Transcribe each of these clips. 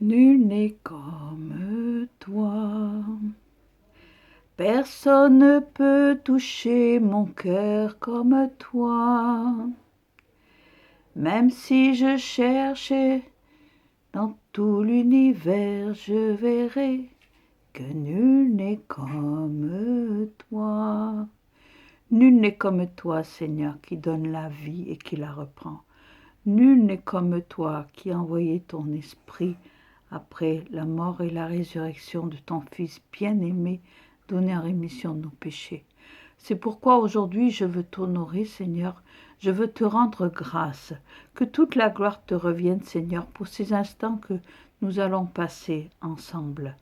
Nul n'est comme toi. Personne ne peut toucher mon cœur comme toi. Même si je cherchais dans tout l'univers, je verrai que nul n'est comme toi. Nul n'est comme toi, Seigneur, qui donne la vie et qui la reprend. Nul n'est comme toi qui a envoyé ton esprit après la mort et la résurrection de ton Fils bien-aimé, donné en rémission de nos péchés. C'est pourquoi aujourd'hui je veux t'honorer, Seigneur, je veux te rendre grâce, que toute la gloire te revienne, Seigneur, pour ces instants que nous allons passer ensemble,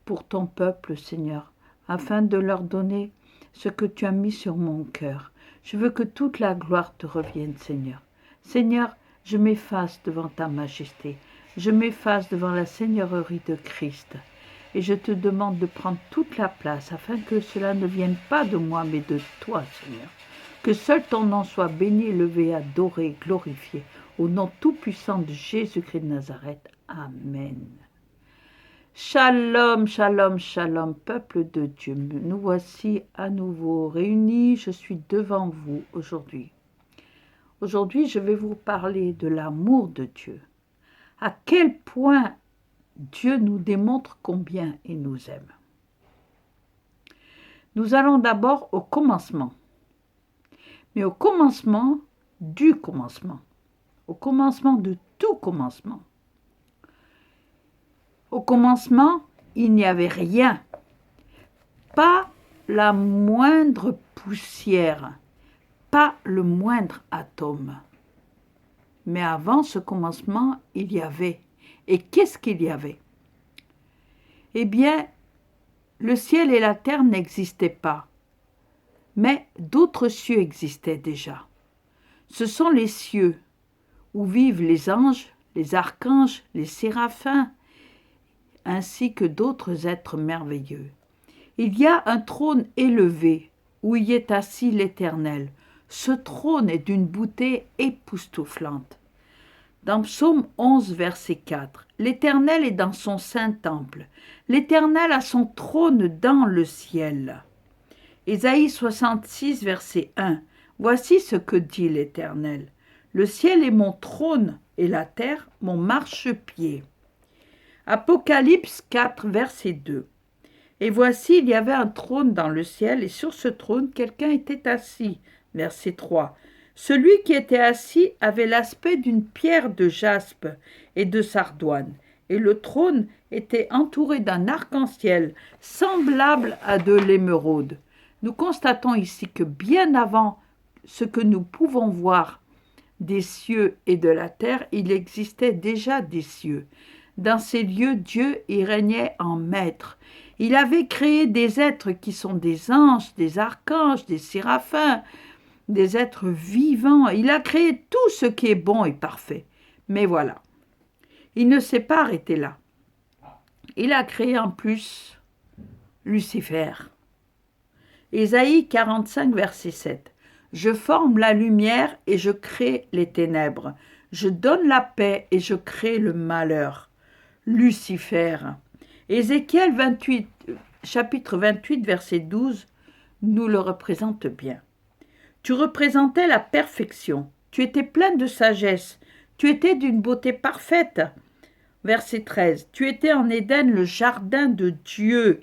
pour ton peuple, Seigneur, afin de leur donner ce que tu as mis sur mon cœur. Je veux que toute la gloire te revienne, Seigneur. Seigneur, je m'efface devant ta majesté, je m'efface devant la seigneurie de Christ, et je te demande de prendre toute la place, afin que cela ne vienne pas de moi, mais de toi, Seigneur. Que seul ton nom soit béni, élevé, adoré, glorifié, au nom tout-puissant de Jésus-Christ de Nazareth. Amen. Shalom, shalom, shalom, peuple de Dieu. Nous voici à nouveau réunis. Je suis devant vous aujourd'hui. Aujourd'hui, je vais vous parler de l'amour de Dieu. À quel point Dieu nous démontre combien il nous aime. Nous allons d'abord au commencement. Mais au commencement du commencement. Au commencement de tout commencement. Au commencement, il n'y avait rien. Pas la moindre poussière, pas le moindre atome. Mais avant ce commencement, il y avait. Et qu'est-ce qu'il y avait? Eh bien, le ciel et la terre n'existaient pas, mais d'autres cieux existaient déjà. Ce sont les cieux où vivent les anges, les archanges, les séraphins, ainsi que d'autres êtres merveilleux. Il y a un trône élevé où y est assis l'Éternel. Ce trône est d'une beauté époustouflante. Dans Psaume 11, verset 4, l'Éternel est dans son saint temple. L'Éternel a son trône dans le ciel. Ésaïe 66, verset 1, voici ce que dit l'Éternel. Le ciel est mon trône et la terre mon marchepied. Apocalypse 4, verset 2. Et voici, il y avait un trône dans le ciel, et sur ce trône, quelqu'un était assis. Verset 3. Celui qui était assis avait l'aspect d'une pierre de jaspe et de sardoine, et le trône était entouré d'un arc-en-ciel semblable à de l'émeraude. Nous constatons ici que bien avant ce que nous pouvons voir des cieux et de la terre, il existait déjà des cieux. Dans ces lieux, Dieu y régnait en maître. Il avait créé des êtres qui sont des anges, des archanges, des séraphins, des êtres vivants. Il a créé tout ce qui est bon et parfait. Mais voilà, il ne s'est pas arrêté là. Il a créé en plus Lucifer. Ésaïe 45, verset 7. Je forme la lumière et je crée les ténèbres. Je donne la paix et je crée le malheur. Lucifer. Ézéchiel 28, chapitre 28, verset 12, nous le représente bien. Tu représentais la perfection. Tu étais plein de sagesse. Tu étais d'une beauté parfaite. Verset 13. Tu étais en Éden, le jardin de Dieu.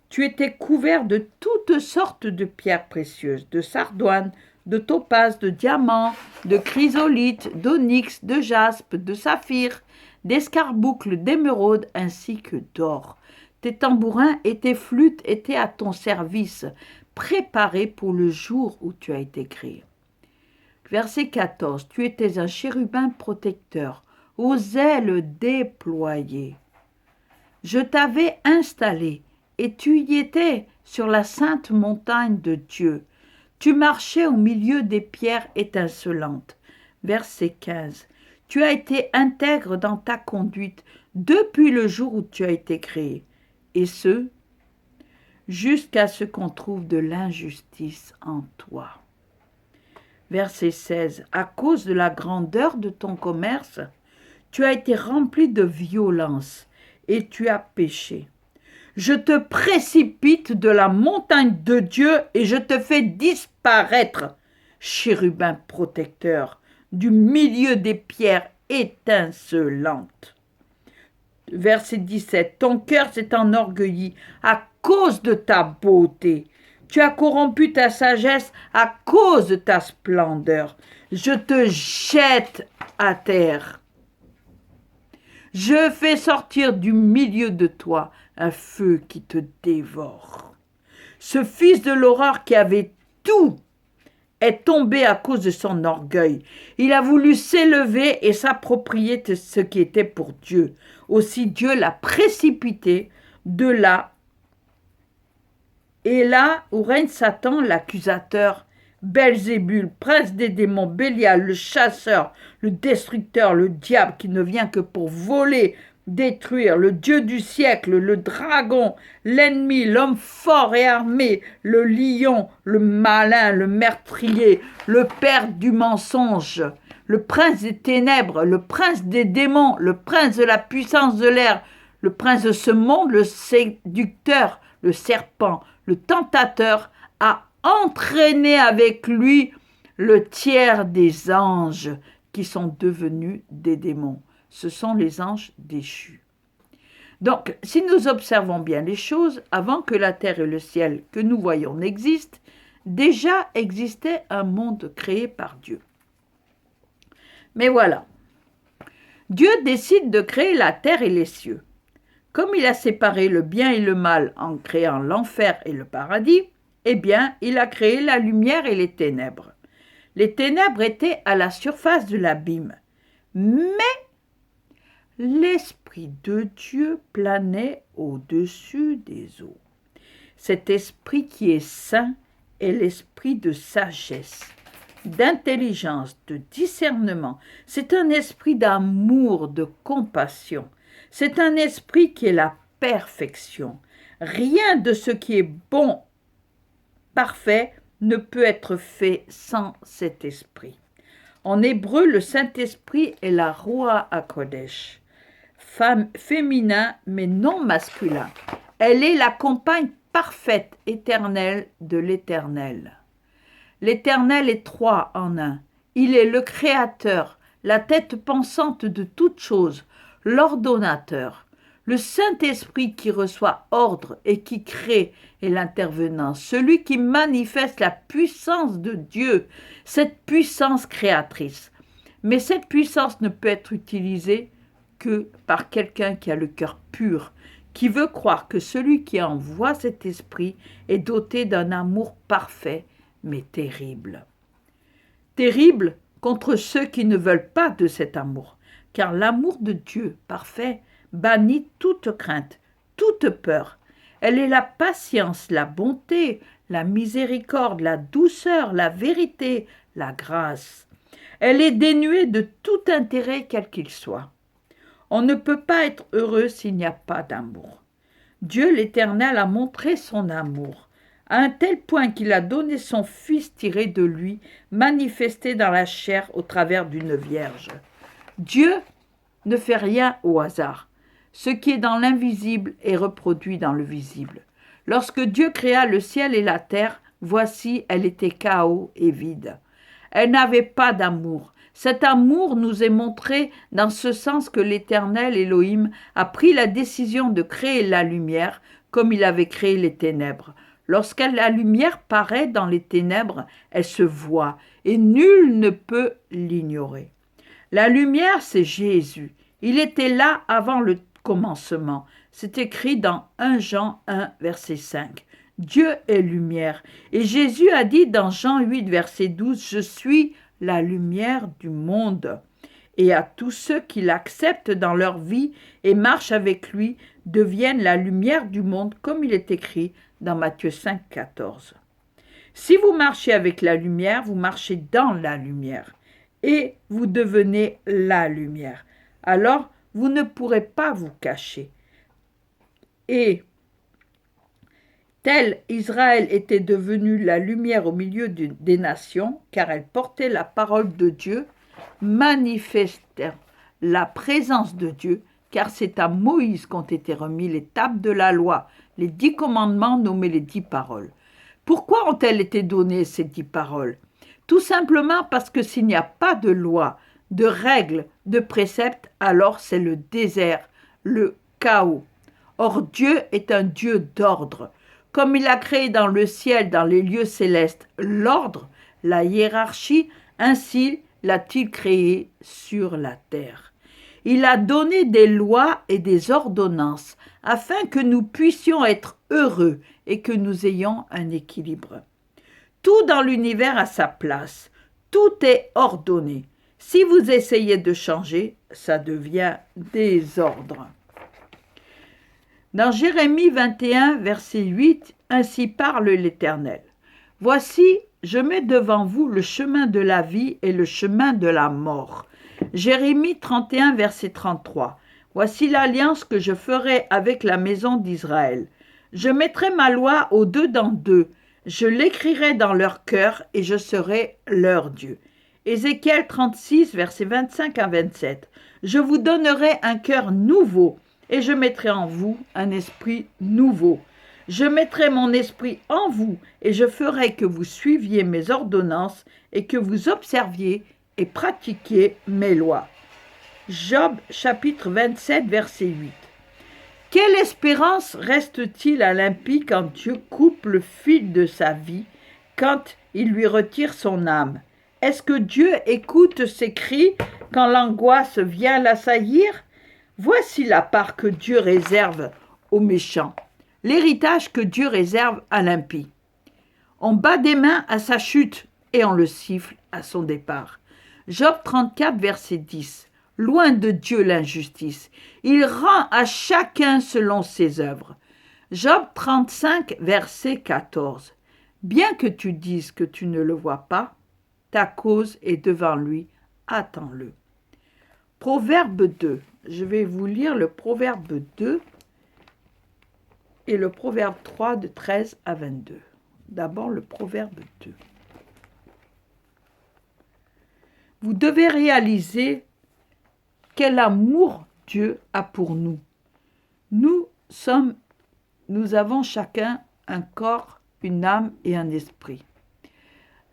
Tu étais couvert de toutes sortes de pierres précieuses, de sardoine, de topaze, de diamants, de chrysolite, d'onyx, de jaspe, de saphir, d'escarboucles, d'émeraude ainsi que d'or. Tes tambourins et tes flûtes étaient à ton service, préparés pour le jour où tu as été créé. Verset 14. Tu étais un chérubin protecteur, aux ailes déployées. Je t'avais installé, et tu y étais sur la sainte montagne de Dieu. Tu marchais au milieu des pierres étincelantes. Verset 15. Tu as été intègre dans ta conduite depuis le jour où tu as été créé, et ce, jusqu'à ce qu'on trouve de l'injustice en toi. Verset 16. À cause de la grandeur de ton commerce, Tu as été rempli de violence et tu as péché. Je te précipite de la montagne de Dieu et je te fais disparaître, chérubin protecteur, du milieu des pierres étincelantes. Verset 17. Ton cœur s'est enorgueilli à cause de ta beauté. Tu as corrompu ta sagesse à cause de ta splendeur. Je te jette à terre. Je fais sortir du milieu de toi un feu qui te dévore. Ce fils de l'horreur qui avait tout est tombé à cause de son orgueil. Il a voulu s'élever et s'approprier de ce qui était pour Dieu. Aussi Dieu l'a précipité de là. Et là où règne Satan, l'accusateur, Belzébul, prince des démons, Bélial, le chasseur, le destructeur, le diable qui ne vient que pour voler, détruire, le Dieu du siècle, le dragon, l'ennemi, l'homme fort et armé, le lion, le malin, le meurtrier, le père du mensonge, le prince des ténèbres, le prince des démons, le prince de la puissance de l'air, le prince de ce monde, le séducteur, le serpent, le tentateur, a entraîné avec lui le tiers des anges qui sont devenus des démons. Ce sont les anges déchus. Donc, si nous observons bien les choses, avant que la terre et le ciel que nous voyons n'existent, déjà existait un monde créé par Dieu. Mais voilà, Dieu décide de créer la terre et les cieux. Comme il a séparé le bien et le mal en créant l'enfer et le paradis, eh bien, il a créé la lumière et les ténèbres. Les ténèbres étaient à la surface de l'abîme, mais l'Esprit de Dieu planait au-dessus des eaux. Cet esprit qui est saint est l'esprit de sagesse, d'intelligence, de discernement. C'est un esprit d'amour, de compassion. C'est un esprit qui est la perfection. Rien de ce qui est bon, parfait, ne peut être fait sans cet esprit. En hébreu, le Saint-Esprit est la Roua HaKodesh, féminin mais non masculin. Elle est la compagne parfaite, éternelle de l'Éternel. L'Éternel est trois en un. Il est le Créateur, la tête pensante de toutes choses, l'ordonnateur. Le Saint-Esprit qui reçoit ordre et qui crée est l'intervenant, celui qui manifeste la puissance de Dieu, cette puissance créatrice. Mais cette puissance ne peut être utilisée que par quelqu'un qui a le cœur pur, qui veut croire que celui qui envoie cet esprit est doté d'un amour parfait, mais terrible. Terrible contre ceux qui ne veulent pas de cet amour, car l'amour de Dieu parfait bannit toute crainte, toute peur. Elle est la patience, la bonté, la miséricorde, la douceur, la vérité, la grâce. Elle est dénuée de tout intérêt quel qu'il soit. On ne peut pas être heureux s'il n'y a pas d'amour. Dieu l'Éternel a montré son amour, à un tel point qu'il a donné son Fils tiré de lui, manifesté dans la chair au travers d'une vierge. Dieu ne fait rien au hasard. Ce qui est dans l'invisible est reproduit dans le visible. Lorsque Dieu créa le ciel et la terre, voici, elle était chaos et vide. Elle n'avait pas d'amour. Cet amour nous est montré dans ce sens que l'Éternel Elohim a pris la décision de créer la lumière comme il avait créé les ténèbres. Lorsque la lumière paraît dans les ténèbres, elle se voit et nul ne peut l'ignorer. La lumière, c'est Jésus. Il était là avant le commencement. C'est écrit dans 1 Jean 1, verset 5. Dieu est lumière. Et Jésus a dit dans Jean 8, verset 12, « Je suis la lumière du monde. » Et à tous ceux qui l'acceptent dans leur vie et marchent avec lui, deviennent la lumière du monde, comme il est écrit dans Matthieu 5, 14. Si vous marchez avec la lumière, vous marchez dans la lumière et vous devenez la lumière. Alors, vous ne pourrez pas vous cacher. Et tel Israël était devenu la lumière au milieu des nations, car elle portait la parole de Dieu, manifestant la présence de Dieu, car c'est à Moïse qu'ont été remis les tables de la loi, les 10 commandements nommés les 10 paroles. Pourquoi ont-elles été données, ces 10 paroles? Tout simplement parce que s'il n'y a pas de loi, de règles, de préceptes, alors c'est le désert, le chaos. Or Dieu est un Dieu d'ordre. Comme il a créé dans le ciel, dans les lieux célestes, l'ordre, la hiérarchie, ainsi l'a-t-il créé sur la terre. Il a donné des lois et des ordonnances afin que nous puissions être heureux et que nous ayons un équilibre. Tout dans l'univers a sa place, tout est ordonné. Si vous essayez de changer, ça devient désordre. Dans Jérémie 21, verset 8, ainsi parle l'Éternel. Voici, je mets devant vous le chemin de la vie et le chemin de la mort. Jérémie 31, verset 33. Voici l'alliance que je ferai avec la maison d'Israël. Je mettrai ma loi au-dedans d'eux, je l'écrirai dans leur cœur et je serai leur Dieu. Ézéchiel 36, versets 25 à 27. Je vous donnerai un cœur nouveau et je mettrai en vous un esprit nouveau. Je mettrai mon esprit en vous et je ferai que vous suiviez mes ordonnances et que vous observiez et pratiquiez mes lois. Job chapitre 27, verset 8. Quelle espérance reste-t-il à l'impie quand Dieu coupe le fil de sa vie, quand il lui retire son âme? Est-ce que Dieu écoute ses cris quand l'angoisse vient l'assaillir? Voici la part que Dieu réserve aux méchants, l'héritage que Dieu réserve à l'impie. On bat des mains à sa chute et on le siffle à son départ. Job 34, verset 10. Loin de Dieu l'injustice, il rend à chacun selon ses œuvres. Job 35, verset 14. Bien que tu dises que tu ne le vois pas, ta cause est devant lui, attends-le. Proverbe 2. Je vais vous lire le Proverbe 2 et le Proverbe 3 de 13 à 22. D'abord le Proverbe 2. Vous devez réaliser quel amour Dieu a pour nous. Nous avons chacun un corps, une âme et un esprit.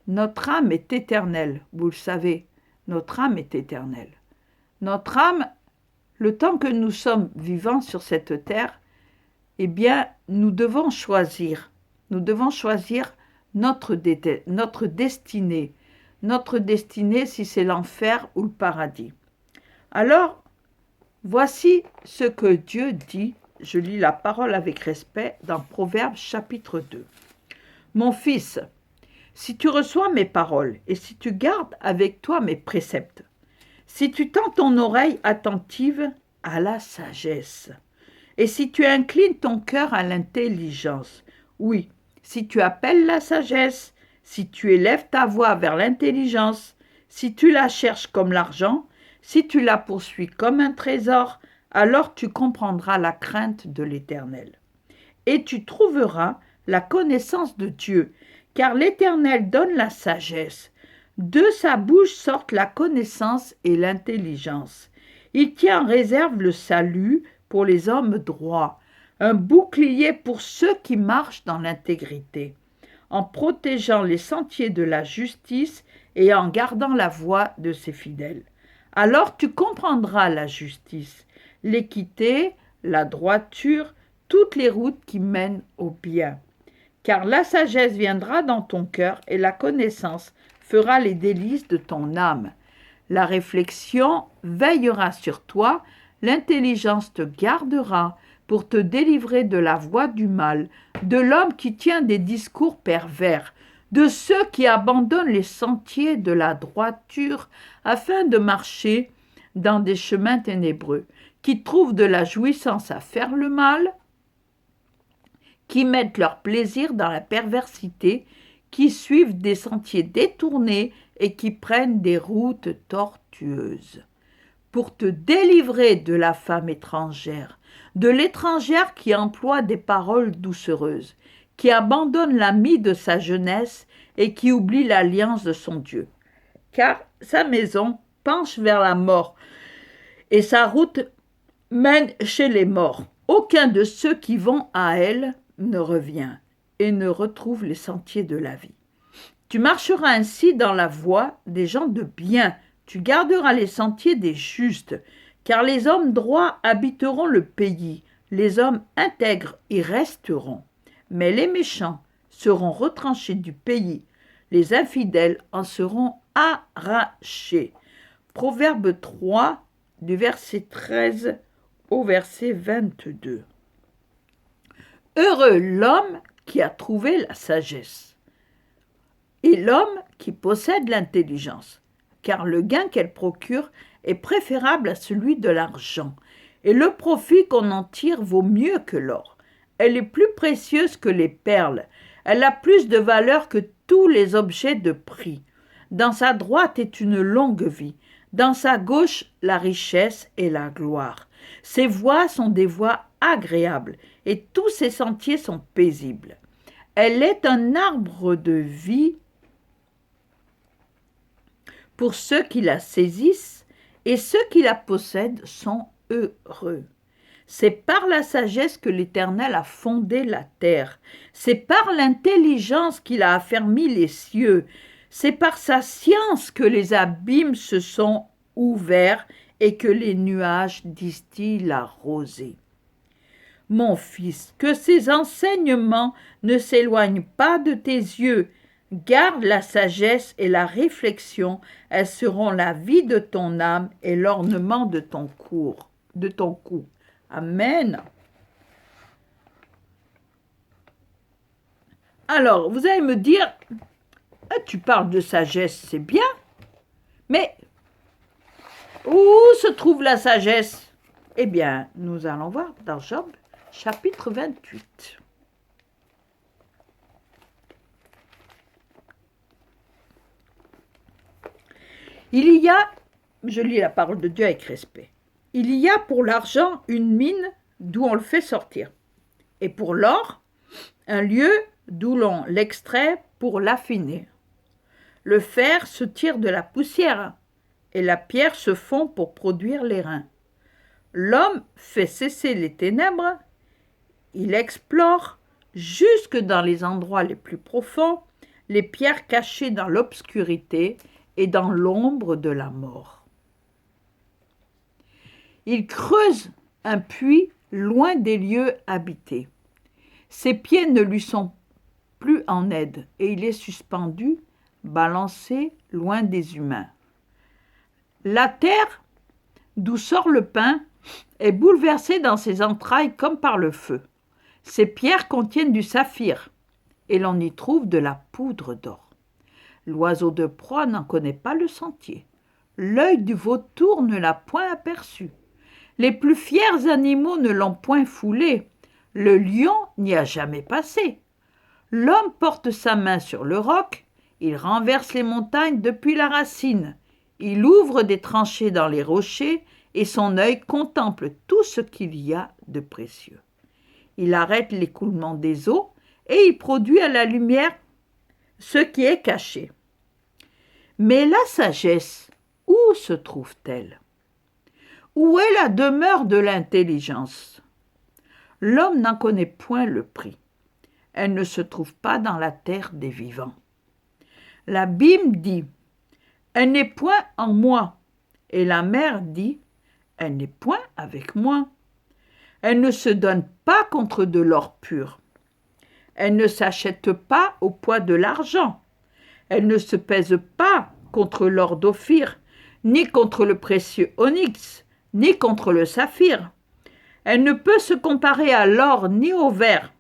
Notre âme est éternelle, vous le savez, notre âme est éternelle. Notre âme, le temps que nous sommes vivants sur cette terre, eh bien, nous devons choisir notre destinée. Notre destinée, si c'est l'enfer ou le paradis. Alors, voici ce que Dieu dit, je lis la parole avec respect, dans Proverbes chapitre 2. Mon fils, si tu reçois mes paroles et si tu gardes avec toi mes préceptes, si tu tends ton oreille attentive à la sagesse, et si tu inclines ton cœur à l'intelligence, oui, si tu appelles la sagesse, si tu élèves ta voix vers l'intelligence, si tu la cherches comme l'argent, si tu la poursuis comme un trésor, alors tu comprendras la crainte de l'Éternel. Et tu trouveras la connaissance de Dieu, car l'Éternel donne la sagesse. De sa bouche sortent la connaissance et l'intelligence. Il tient en réserve le salut pour les hommes droits, un bouclier pour ceux qui marchent dans l'intégrité, en protégeant les sentiers de la justice et en gardant la voie de ses fidèles. Alors tu comprendras la justice, l'équité, la droiture, toutes les routes qui mènent au bien. Car la sagesse viendra dans ton cœur et la connaissance fera les délices de ton âme. La réflexion veillera sur toi, l'intelligence te gardera pour te délivrer de la voie du mal, de l'homme qui tient des discours pervers, de ceux qui abandonnent les sentiers de la droiture afin de marcher dans des chemins ténébreux, qui trouvent de la jouissance à faire le mal, qui mettent leur plaisir dans la perversité, qui suivent des sentiers détournés et qui prennent des routes tortueuses. Pour te délivrer de la femme étrangère, de l'étrangère qui emploie des paroles doucereuses, qui abandonne l'ami de sa jeunesse et qui oublie l'alliance de son Dieu. Car sa maison penche vers la mort, et sa route mène chez les morts. Aucun de ceux qui vont à elle ne revient et ne retrouve les sentiers de la vie. Tu marcheras ainsi dans la voie des gens de bien, tu garderas les sentiers des justes, car les hommes droits habiteront le pays, les hommes intègres y resteront. Mais les méchants seront retranchés du pays, les infidèles en seront arrachés. Proverbe 3, du verset 13 au verset 22. Heureux l'homme qui a trouvé la sagesse et l'homme qui possède l'intelligence, car le gain qu'elle procure est préférable à celui de l'argent, et le profit qu'on en tire vaut mieux que l'or. Elle est plus précieuse que les perles, elle a plus de valeur que tous les objets de prix. Dans sa droite est une longue vie, dans sa gauche la richesse et la gloire. Ses voies sont des voies agréables, et tous ses sentiers sont paisibles. Elle est un arbre de vie pour ceux qui la saisissent, et ceux qui la possèdent sont heureux. C'est par la sagesse que l'Éternel a fondé la terre. C'est par l'intelligence qu'il a affermi les cieux. C'est par sa science que les abîmes se sont ouverts et que les nuages distillent la rosée. Mon fils, que ces enseignements ne s'éloignent pas de tes yeux. Garde la sagesse et la réflexion, elles seront la vie de ton âme et l'ornement de ton cou. Amen. Alors, vous allez me dire, tu parles de sagesse, c'est bien, mais où se trouve la sagesse? Eh bien, nous allons voir dans Job, chapitre 28. Il y a, je lis la parole de Dieu avec respect, il y a pour l'argent une mine d'où on le fait sortir, et pour l'or, un lieu d'où l'on l'extrait pour l'affiner. Le fer se tire de la poussière, et la pierre se fond pour produire l'airain. L'homme fait cesser les ténèbres, il explore, jusque dans les endroits les plus profonds, les pierres cachées dans l'obscurité et dans l'ombre de la mort. Il creuse un puits loin des lieux habités. Ses pieds ne lui sont plus en aide et il est suspendu, balancé loin des humains. La terre, d'où sort le pain, est bouleversée dans ses entrailles comme par le feu. Ces pierres contiennent du saphir et l'on y trouve de la poudre d'or. L'oiseau de proie n'en connaît pas le sentier. L'œil du vautour ne l'a point aperçu. Les plus fiers animaux ne l'ont point foulé. Le lion n'y a jamais passé. L'homme porte sa main sur le roc, il renverse les montagnes depuis la racine. Il ouvre des tranchées dans les rochers et son œil contemple tout ce qu'il y a de précieux. Il arrête l'écoulement des eaux et il produit à la lumière ce qui est caché. Mais la sagesse, où se trouve-t-elle? Où est la demeure de l'intelligence? L'homme n'en connaît point le prix. Elle ne se trouve pas dans la terre des vivants. L'abîme dit, elle n'est point en moi. Et la mer dit, elle n'est point avec moi. Elle ne se donne pas contre de l'or pur. Elle ne s'achète pas au poids de l'argent. Elle ne se pèse pas contre l'or d'Ophir, ni contre le précieux onyx, ni contre le saphir. Elle ne peut se comparer à l'or ni au verre.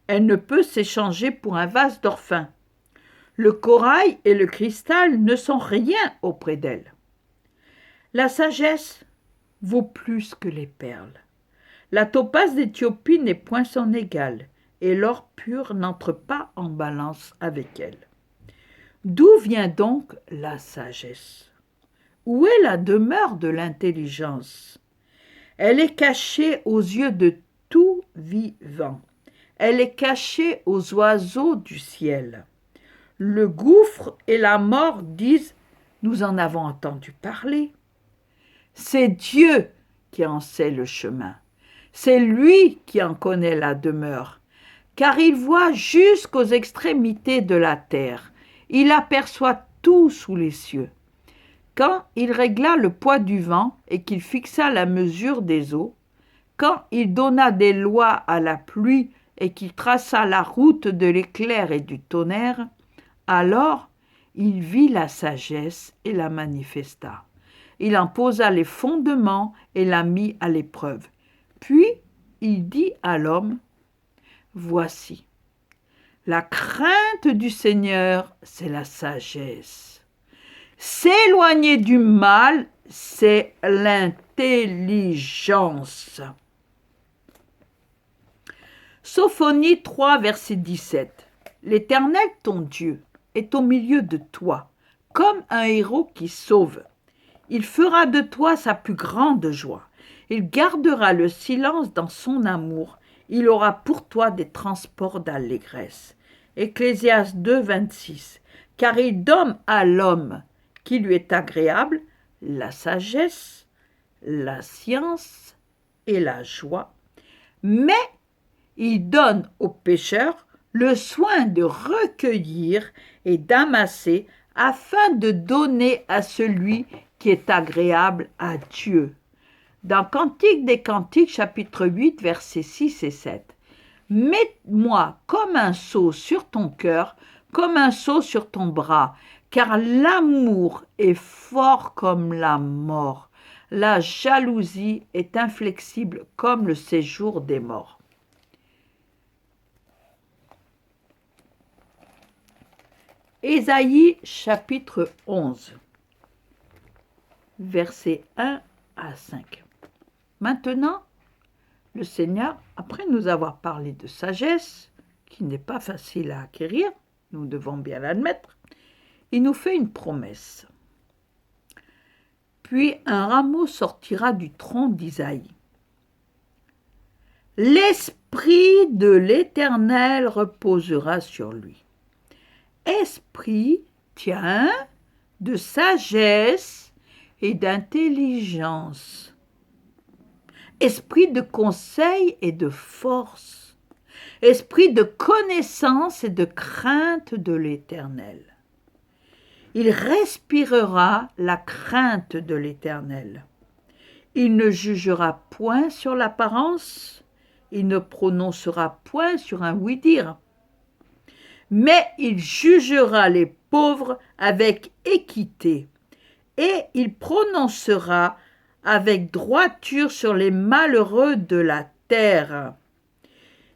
Elle ne peut s'échanger pour un vase d'or fin. Le corail et le cristal ne sont rien auprès d'elle. La sagesse vaut plus que les perles. La topaze d'Éthiopie n'est point son égale, et l'or pur n'entre pas en balance avec elle. D'où vient donc la sagesse? Où est la demeure de l'intelligence? Elle est cachée aux yeux de tout vivant. Elle est cachée aux oiseaux du ciel. Le gouffre et la mort disent « Nous en avons entendu parler ». C'est Dieu qui en sait le chemin. C'est lui qui en connaît la demeure, car il voit jusqu'aux extrémités de la terre. Il aperçoit tout sous les cieux. Quand il régla le poids du vent et qu'il fixa la mesure des eaux, quand il donna des lois à la pluie et qu'il traça la route de l'éclair et du tonnerre, alors il vit la sagesse et la manifesta. Il en posa les fondements et la mit à l'épreuve. Puis il dit à l'homme, « Voici, la crainte du Seigneur, c'est la sagesse. S'éloigner du mal, c'est l'intelligence. » Sophonie 3, verset 17. L'Éternel, ton Dieu, est au milieu de toi, comme un héros qui sauve. Il fera de toi sa plus grande joie. Il gardera le silence dans son amour. Il aura pour toi des transports d'allégresse. Ecclésiaste 2, 26. Car il donne à l'homme qui lui est agréable la sagesse, la science et la joie. Mais il donne aux pécheurs le soin de recueillir et d'amasser afin de donner à celui qui est agréable à Dieu. Dans Cantique des Cantiques, chapitre 8, versets 6 et 7. Mets-moi comme un sceau sur ton cœur, comme un sceau sur ton bras, car l'amour est fort comme la mort. La jalousie est inflexible comme le séjour des morts. Ésaïe chapitre 11, versets 1 à 5. Maintenant, le Seigneur, après nous avoir parlé de sagesse, qui n'est pas facile à acquérir, nous devons bien l'admettre, il nous fait une promesse. Puis un rameau sortira du tronc d'Isaïe. L'Esprit de l'Éternel reposera sur lui. Esprit, tiens, de sagesse et d'intelligence. Esprit de conseil et de force. Esprit de connaissance et de crainte de l'Éternel. Il respirera la crainte de l'Éternel. Il ne jugera point sur l'apparence, il ne prononcera point sur un oui-dire. Mais il jugera les pauvres avec équité, et il prononcera avec droiture sur les malheureux de la terre.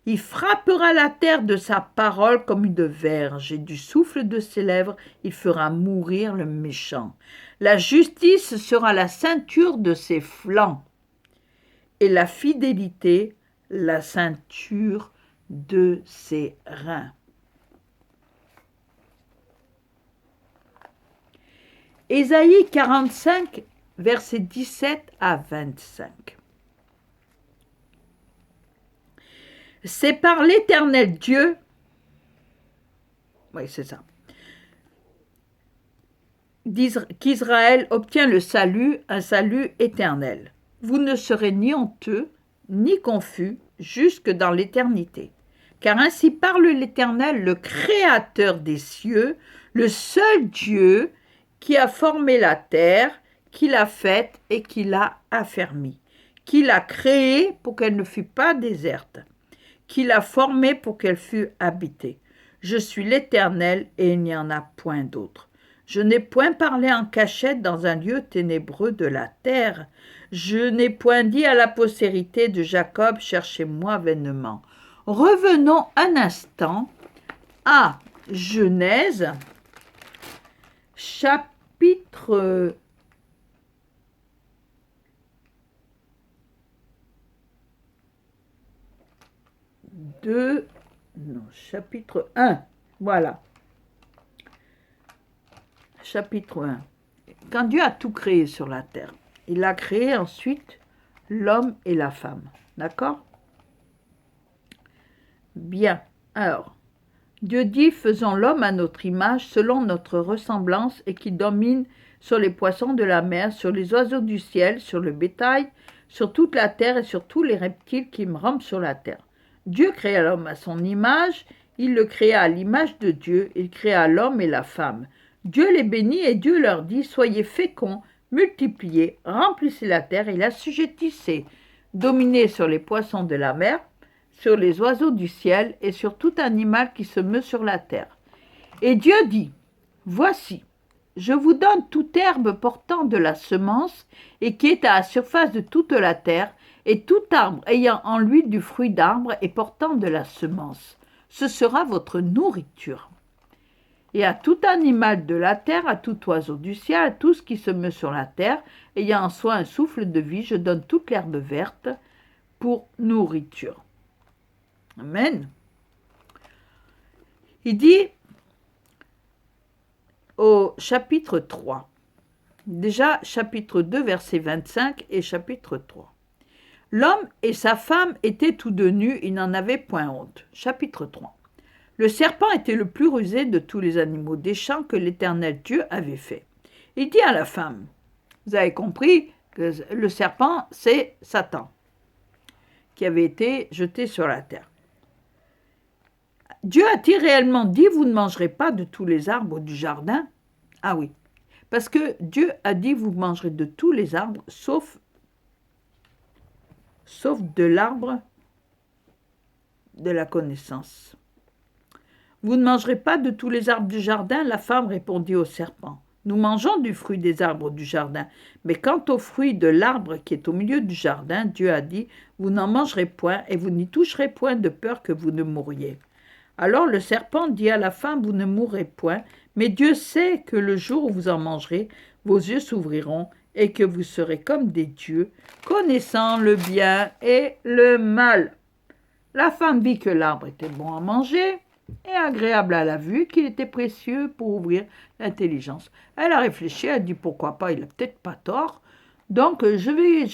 Il frappera la terre de sa parole comme une verge, et du souffle de ses lèvres, il fera mourir le méchant. La justice sera la ceinture de ses flancs, et la fidélité la ceinture de ses reins. Ésaïe 45, versets 17 à 25. C'est par l'Éternel Dieu, oui c'est ça, qu'Israël obtient le salut, un salut éternel. Vous ne serez ni honteux, ni confus, jusque dans l'éternité. Car ainsi parle l'Éternel, le Créateur des cieux, le seul Dieu qui a formé la terre, qui l'a faite et qui l'a affermie, qui l'a créée pour qu'elle ne fût pas déserte, qui l'a formée pour qu'elle fût habitée. Je suis l'Éternel et il n'y en a point d'autre. Je n'ai point parlé en cachette dans un lieu ténébreux de la terre. Je n'ai point dit à la postérité de Jacob, cherchez-moi vainement. Revenons un instant à Genèse, chapitre 2, non, chapitre 1, voilà. Chapitre 1. Quand Dieu a tout créé sur la terre, il a créé ensuite l'homme et la femme. D'accord? Bien. Alors, Dieu dit, faisons l'homme à notre image, selon notre ressemblance, et qui domine sur les poissons de la mer, sur les oiseaux du ciel, sur le bétail, sur toute la terre et sur tous les reptiles qui me rampent sur la terre. Dieu créa l'homme à son image, il le créa à l'image de Dieu, il créa l'homme et la femme. Dieu les bénit et Dieu leur dit, soyez féconds, multipliez, remplissez la terre et l'assujettissez, dominez sur les poissons de la mer, sur les oiseaux du ciel et sur tout animal qui se meut sur la terre. Et Dieu dit, voici, je vous donne toute herbe portant de la semence et qui est à la surface de toute la terre, et tout arbre ayant en lui du fruit d'arbre et portant de la semence. Ce sera votre nourriture. Et à tout animal de la terre, à tout oiseau du ciel, à tout ce qui se meut sur la terre, ayant en soi un souffle de vie, je donne toute l'herbe verte pour nourriture. Amen. Il dit au chapitre 3, déjà chapitre 2, verset 25 et chapitre 3. L'homme et sa femme étaient tous deux nus, ils n'en avaient point honte. Chapitre 3. Le serpent était le plus rusé de tous les animaux des champs que l'Éternel Dieu avait fait. Il dit à la femme, vous avez compris que le serpent, c'est Satan, qui avait été jeté sur la terre. Dieu a-t-il réellement dit, vous ne mangerez pas de tous les arbres du jardin? Ah oui, parce que Dieu a dit, vous mangerez de tous les arbres, sauf de l'arbre de la connaissance. Vous ne mangerez pas de tous les arbres du jardin, la femme répondit au serpent. Nous mangeons du fruit des arbres du jardin, mais quant au fruit de l'arbre qui est au milieu du jardin, Dieu a dit, vous n'en mangerez point et vous n'y toucherez point de peur que vous ne mouriez. Alors le serpent dit à la femme, vous ne mourrez point, mais Dieu sait que le jour où vous en mangerez, vos yeux s'ouvriront et que vous serez comme des dieux, connaissant le bien et le mal. La femme vit que l'arbre était bon à manger et agréable à la vue, qu'il était précieux pour ouvrir l'intelligence. Elle a réfléchi, elle a dit pourquoi pas, il n'a peut-être pas tort, donc je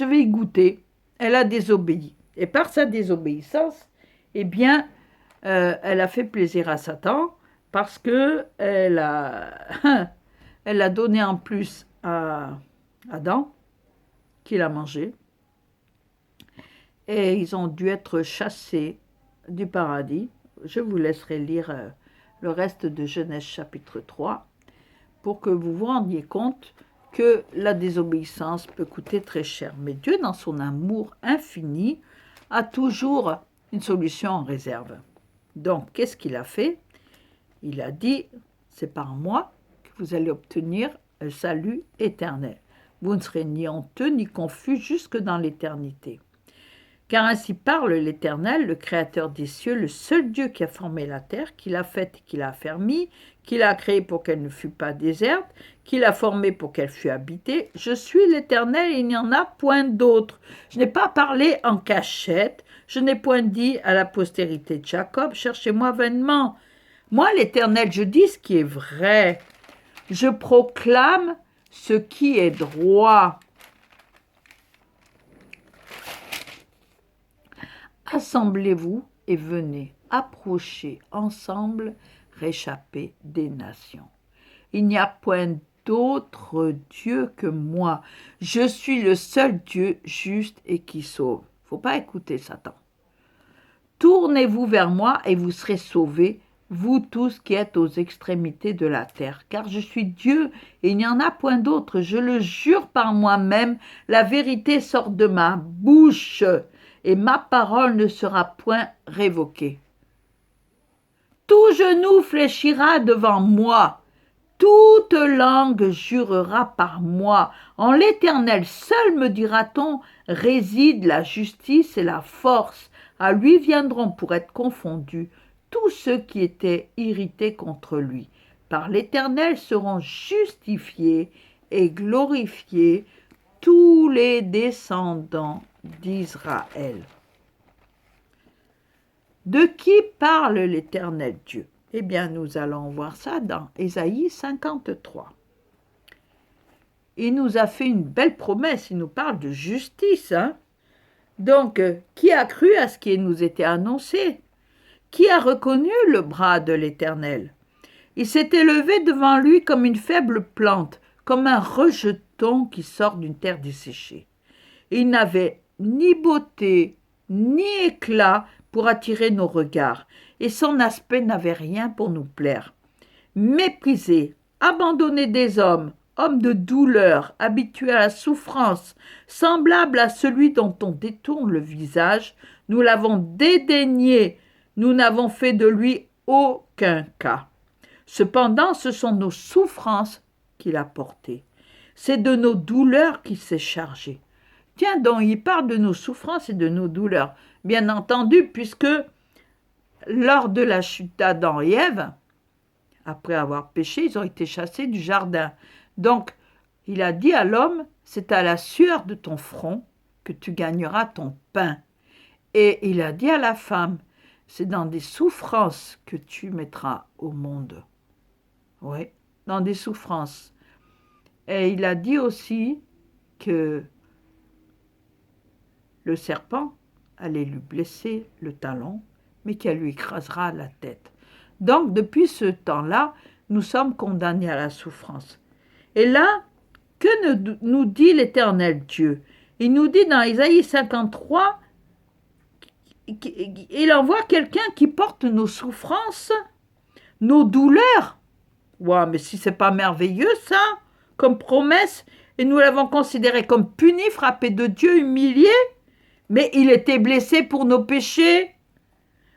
vais y goûter. Elle a désobéi. Et par sa désobéissance, eh bien, elle a fait plaisir à Satan parce que elle a donné en plus à Adam, qu'il a mangé, et ils ont dû être chassés du paradis. Je vous laisserai lire le reste de Genèse chapitre 3 pour que vous vous rendiez compte que la désobéissance peut coûter très cher. Mais Dieu, dans son amour infini, a toujours une solution en réserve. Donc, qu'est-ce qu'il a fait? Il a dit, c'est par moi que vous allez obtenir le salut éternel. Vous ne serez ni honteux ni confus jusque dans l'éternité. Car ainsi parle l'Éternel, le Créateur des cieux, le seul Dieu qui a formé la terre, qui l'a faite et qui l'a affermie, qui l'a créée pour qu'elle ne fût pas déserte, qui l'a formée pour qu'elle fût habitée. Je suis l'Éternel et il n'y en a point d'autre. Je n'ai pas parlé en cachette, je n'ai point dit à la postérité de Jacob, cherchez-moi vainement. Moi, l'Éternel, je dis ce qui est vrai. Je proclame ce qui est droit. Assemblez-vous et venez, approchez ensemble, réchapper des nations. Il n'y a point d'autre Dieu que moi. Je suis le seul Dieu juste et qui sauve. Faut pas écouter Satan. Tournez-vous vers moi et vous serez sauvés, vous tous qui êtes aux extrémités de la terre, car je suis Dieu et il n'y en a point d'autre. Je le jure par moi-même, la vérité sort de ma bouche et ma parole ne sera point révoquée. Tout genou fléchira devant moi, toute langue jurera par moi. En l'Éternel seul, me dira-t-on, réside la justice et la force. À lui viendront pour être confondus tous ceux qui étaient irrités contre lui. Par l'Éternel seront justifiés et glorifiés tous les descendants d'Israël. De qui parle l'Éternel Dieu? Eh bien, nous allons voir ça dans Ésaïe 53. Il nous a fait une belle promesse, il nous parle de justice. Donc, qui a cru à ce qui nous était annoncé? Qui a reconnu le bras de l'Éternel? Il s'est élevé devant lui comme une faible plante, comme un rejeton qui sort d'une terre desséchée. Il n'avait ni beauté, ni éclat pour attirer nos regards, et son aspect n'avait rien pour nous plaire. Méprisé, abandonné des hommes, homme de douleur, habitué à la souffrance, semblable à celui dont on détourne le visage, nous l'avons dédaigné, nous n'avons fait de lui aucun cas. Cependant, ce sont nos souffrances qu'il a portées. C'est de nos douleurs qu'il s'est chargé. Tiens donc, il parle de nos souffrances et de nos douleurs. Bien entendu, puisque lors de la chute d'Adam et Ève, après avoir péché, ils ont été chassés du jardin. Donc, il a dit à l'homme, c'est à la sueur de ton front que tu gagneras ton pain. Et il a dit à la femme, c'est dans des souffrances que tu mettras au monde. Oui, dans des souffrances. Et il a dit aussi que le serpent allait lui blesser le talon, mais qu'elle lui écrasera la tête. Donc, depuis ce temps-là, nous sommes condamnés à la souffrance. Et là, que nous dit l'Éternel Dieu? Il nous dit dans Isaïe 53, il envoie quelqu'un qui porte nos souffrances, nos douleurs. Ouais, mais si c'est pas merveilleux ça, comme promesse, et nous l'avons considéré comme puni, frappé de Dieu, humilié, mais il était blessé pour nos péchés,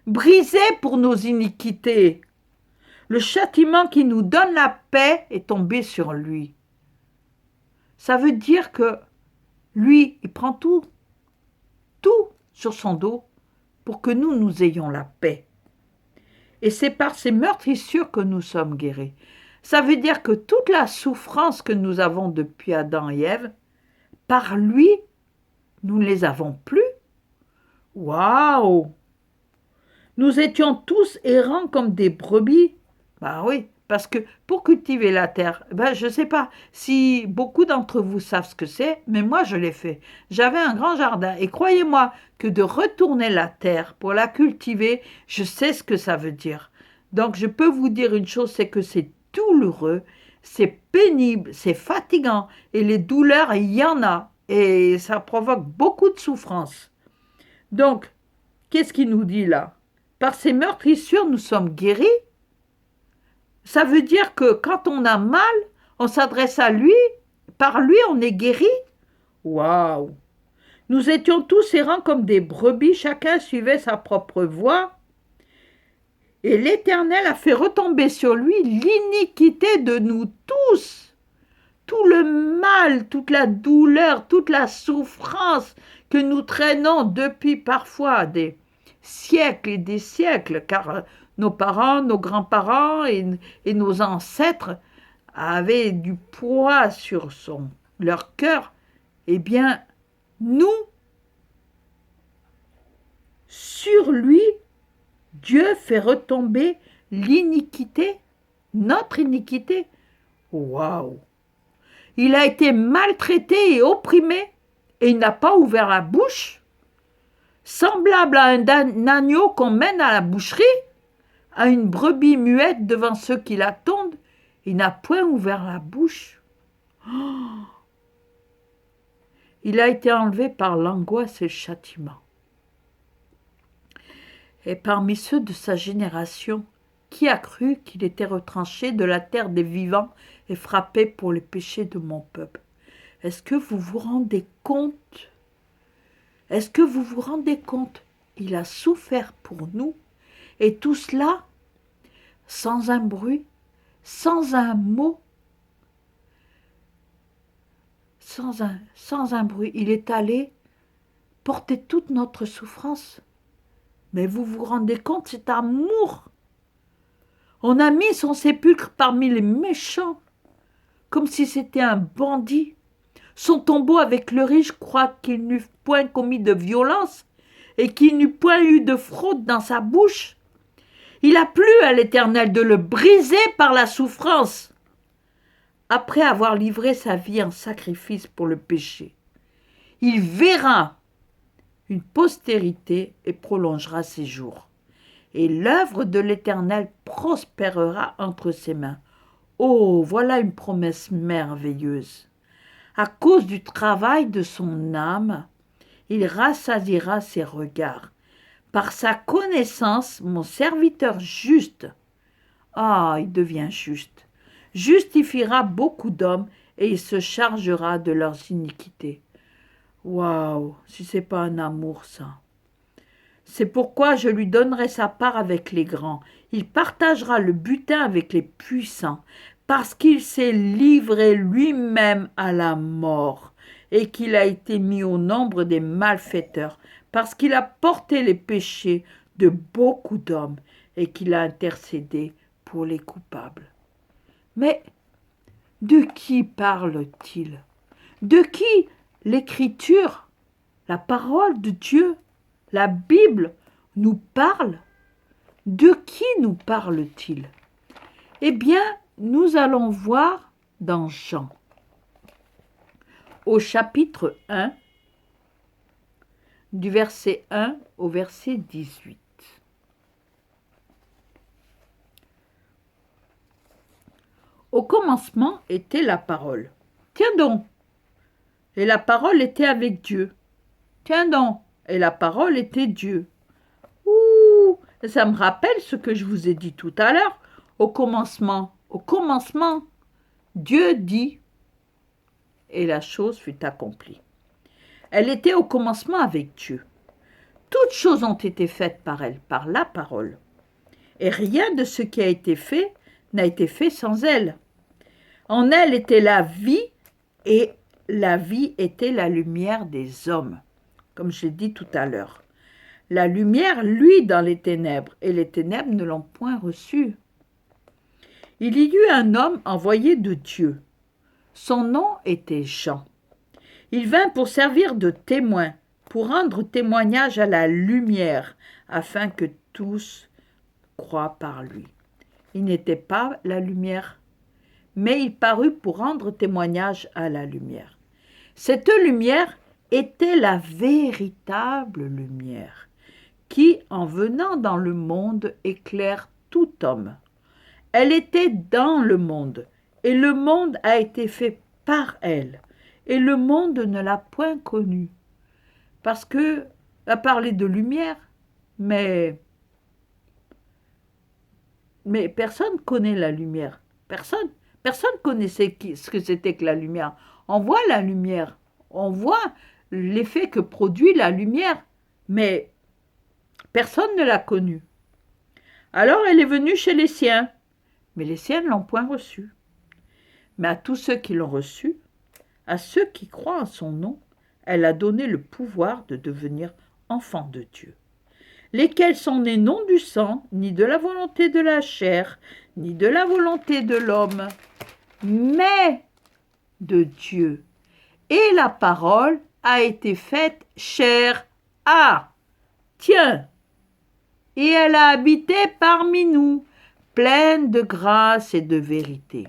brisé pour nos iniquités. Le châtiment qui nous donne la paix est tombé sur lui. Ça veut dire que lui, il prend tout sur son dos pour que nous ayons la paix. Et c'est par ces meurtrissures que nous sommes guéris. Ça veut dire que toute la souffrance que nous avons depuis Adam et Ève, par lui, nous ne les avons plus. Waouh! Nous étions tous errants comme des brebis. Ben oui, parce que pour cultiver la terre, je ne sais pas si beaucoup d'entre vous savent ce que c'est, mais moi je l'ai fait. J'avais un grand jardin et croyez-moi que de retourner la terre pour la cultiver, je sais ce que ça veut dire. Donc je peux vous dire une chose, c'est que c'est douloureux, c'est pénible, c'est fatigant et les douleurs, il y en a et ça provoque beaucoup de souffrance. Donc, qu'est-ce qu'il nous dit là? Par ces meurtrissures, nous sommes guéris. Ça veut dire que quand on a mal, on s'adresse à lui, par lui on est guéri. Waouh! Nous étions tous errants comme des brebis, chacun suivait sa propre voie. Et l'Éternel a fait retomber sur lui l'iniquité de nous tous. Tout le mal, toute la douleur, toute la souffrance que nous traînons depuis parfois des siècles et des siècles, car nos parents, nos grands-parents et nos ancêtres avaient du poids sur leur cœur, eh bien, nous, sur lui, Dieu fait retomber l'iniquité, notre iniquité. Waouh! Il a été maltraité et opprimé, et il n'a pas ouvert la bouche, semblable à un agneau qu'on mène à la boucherie, à une brebis muette devant ceux qui l'attendent, il n'a point ouvert la bouche. Oh! Il a été enlevé par l'angoisse et le châtiment. Et parmi ceux de sa génération, qui a cru qu'il était retranché de la terre des vivants et frappé pour les péchés de mon peuple? Est-ce que vous vous rendez compte? Est-ce que vous vous rendez compte? Il a souffert pour nous, et tout cela sans un bruit, sans un mot, sans un bruit. Il est allé porter toute notre souffrance. Mais vous vous rendez compte, cet amour? On a mis son sépulcre parmi les méchants, comme si c'était un bandit. Son tombeau avec le riche croit qu'il n'eût point commis de violence et qu'il n'eût point eu de fraude dans sa bouche. Il a plu à l'Éternel de le briser par la souffrance, après avoir livré sa vie en sacrifice pour le péché. Il verra une postérité et prolongera ses jours. Et l'œuvre de l'Éternel prospérera entre ses mains. Oh, voilà une promesse merveilleuse. À cause du travail de son âme, il rassasiera ses regards. Par sa connaissance, mon serviteur juste, il devient juste, justifiera beaucoup d'hommes et il se chargera de leurs iniquités. Waouh, si c'est pas un amour ça. C'est pourquoi je lui donnerai sa part avec les grands. Il partagera le butin avec les puissants, parce qu'il s'est livré lui-même à la mort, et qu'il a été mis au nombre des malfaiteurs, parce qu'il a porté les péchés de beaucoup d'hommes, et qu'il a intercédé pour les coupables. Mais de qui parle-t-il? De qui l'Écriture, la parole de Dieu, la Bible nous parle? De qui nous parle-t-il? Eh bien, nous allons voir dans Jean, au chapitre 1, du verset 1 au verset 18. Au commencement était la parole. Tiens donc, et la parole était avec Dieu. Tiens donc, et la parole était Dieu. Ouh, ça me rappelle ce que je vous ai dit tout à l'heure. Au commencement, Dieu dit, et la chose fut accomplie. Elle était au commencement avec Dieu. Toutes choses ont été faites par elle, par la parole. Et rien de ce qui a été fait n'a été fait sans elle. En elle était la vie, et la vie était la lumière des hommes, comme je l'ai dit tout à l'heure. La lumière luit dans les ténèbres, et les ténèbres ne l'ont point reçue. Il y eut un homme envoyé de Dieu. Son nom était Jean. Il vint pour servir de témoin, pour rendre témoignage à la lumière, afin que tous croient par lui. Il n'était pas la lumière, mais il parut pour rendre témoignage à la lumière. Cette lumière était la véritable lumière, qui, en venant dans le monde, éclaire tout homme. Elle était dans le monde, et le monde a été fait par elle, et le monde ne l'a point connue. Parce que, a parlé de lumière, mais personne connaît la lumière. Personne connaissait ce que c'était que la lumière. On voit la lumière, on voit l'effet que produit la lumière, mais personne ne l'a connue. Alors elle est venue chez les siens, mais les siens ne l'ont point reçue. Mais à tous ceux qui l'ont reçue, à ceux qui croient en son nom, elle a donné le pouvoir de devenir enfants de Dieu, lesquels sont nés non du sang, ni de la volonté de la chair, ni de la volonté de l'homme, mais de Dieu. Et la parole a été faite chair. Tiens, et elle a habité parmi nous, pleine de grâce et de vérité.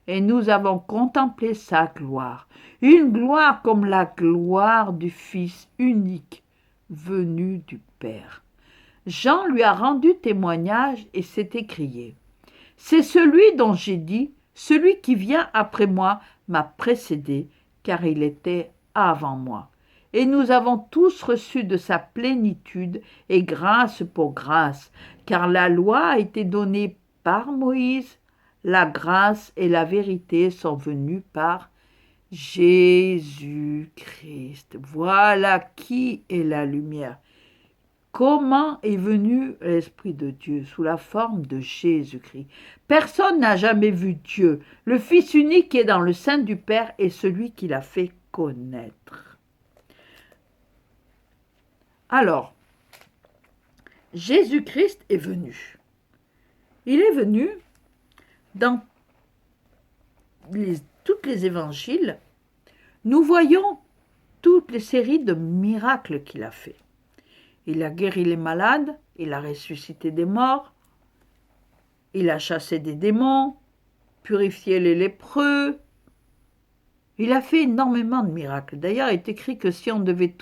Et nous avons contemplé sa gloire, une gloire comme la gloire du Fils unique, venu du Père. Jean lui a rendu témoignage et s'est écrié. C'est celui dont j'ai dit, celui qui vient après moi m'a précédé, car il était avant moi. Et nous avons tous reçu de sa plénitude et grâce pour grâce, car la loi a été donnée par Moïse, la grâce et la vérité sont venues par Jésus-Christ. Voilà qui est la lumière. Comment est venu l'Esprit de Dieu? Sous la forme de Jésus-Christ. Personne n'a jamais vu Dieu. Le Fils unique qui est dans le sein du Père est celui qui l'a fait connaître. Alors, Jésus-Christ est venu. Il est venu dans tous les évangiles. Nous voyons toutes les séries de miracles qu'il a fait. Il a guéri les malades, il a ressuscité des morts, il a chassé des démons, purifié les lépreux. Il a fait énormément de miracles. D'ailleurs, il est écrit que s'ils devaient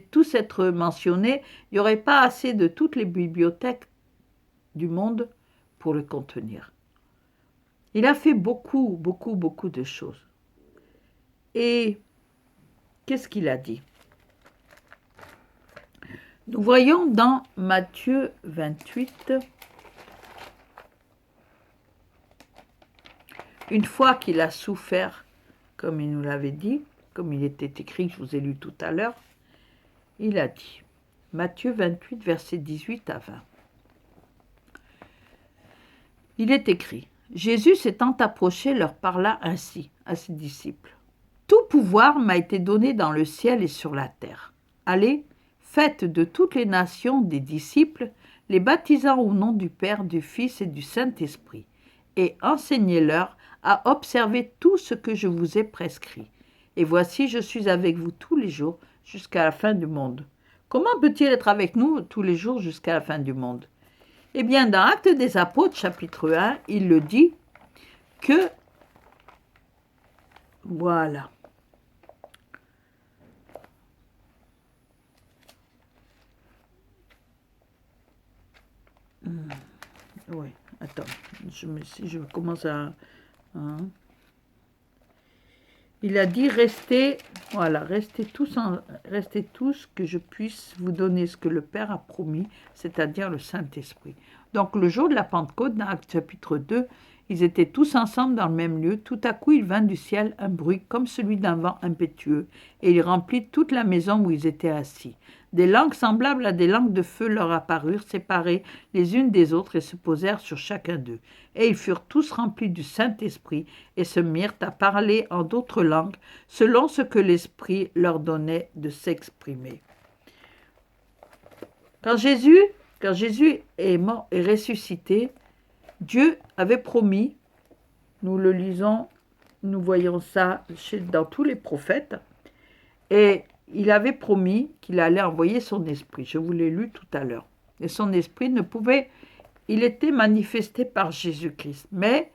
tous être mentionnés, il n'y aurait pas assez de toutes les bibliothèques du monde pour le contenir. Il a fait beaucoup, beaucoup, beaucoup de choses. Et qu'est-ce qu'il a dit? Nous voyons dans Matthieu 28, une fois qu'il a souffert, comme il nous l'avait dit, comme il était écrit, je vous ai lu tout à l'heure, il a dit, Matthieu 28, versets 18 à 20. Il est écrit, Jésus s'étant approché leur parla ainsi à ses disciples. Tout pouvoir m'a été donné dans le ciel et sur la terre. Allez, faites de toutes les nations des disciples, les baptisant au nom du Père, du Fils et du Saint-Esprit, et enseignez-leur à observer tout ce que je vous ai prescrit. Et voici, je suis avec vous tous les jours jusqu'à la fin du monde. Comment peut-il être avec nous tous les jours jusqu'à la fin du monde? Eh bien, dans Actes des Apôtres, chapitre 1, il le dit que, voilà, oui, attends, je commence à... Hein. Il a dit, restez tous, que je puisse vous donner ce que le Père a promis, c'est-à-dire le Saint-Esprit. Donc le jour de la Pentecôte, dans Actes chapitre 2, ils étaient tous ensemble dans le même lieu. Tout à coup, il vint du ciel un bruit comme celui d'un vent impétueux, et il remplit toute la maison où ils étaient assis. Des langues semblables à des langues de feu leur apparurent, séparées les unes des autres, et se posèrent sur chacun d'eux. Et ils furent tous remplis du Saint-Esprit, et se mirent à parler en d'autres langues, selon ce que l'Esprit leur donnait de s'exprimer. Quand Jésus est mort et ressuscité, Dieu avait promis, nous le lisons, nous voyons ça dans tous les prophètes, et il avait promis qu'il allait envoyer son esprit. Je vous l'ai lu tout à l'heure. Et son esprit il était manifesté par Jésus-Christ, mais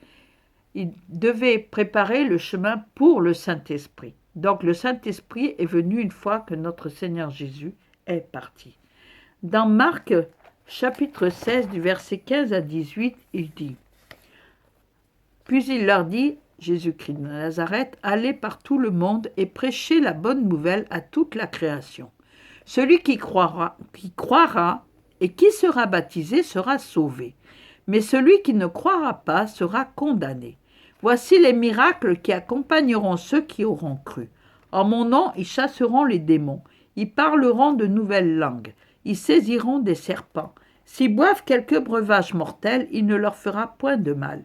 il devait préparer le chemin pour le Saint-Esprit. Donc le Saint-Esprit est venu une fois que notre Seigneur Jésus est parti. Dans Marc chapitre 16 du verset 15 à 18, il dit, puis il leur dit, Jésus-Christ de Nazareth, allez par tout le monde et prêchez la bonne nouvelle à toute la création. Celui qui croira et qui sera baptisé sera sauvé, mais celui qui ne croira pas sera condamné. Voici les miracles qui accompagneront ceux qui auront cru. En mon nom, ils chasseront les démons, ils parleront de nouvelles langues, ils saisiront des serpents. S'ils boivent quelque breuvage mortel, il ne leur fera point de mal.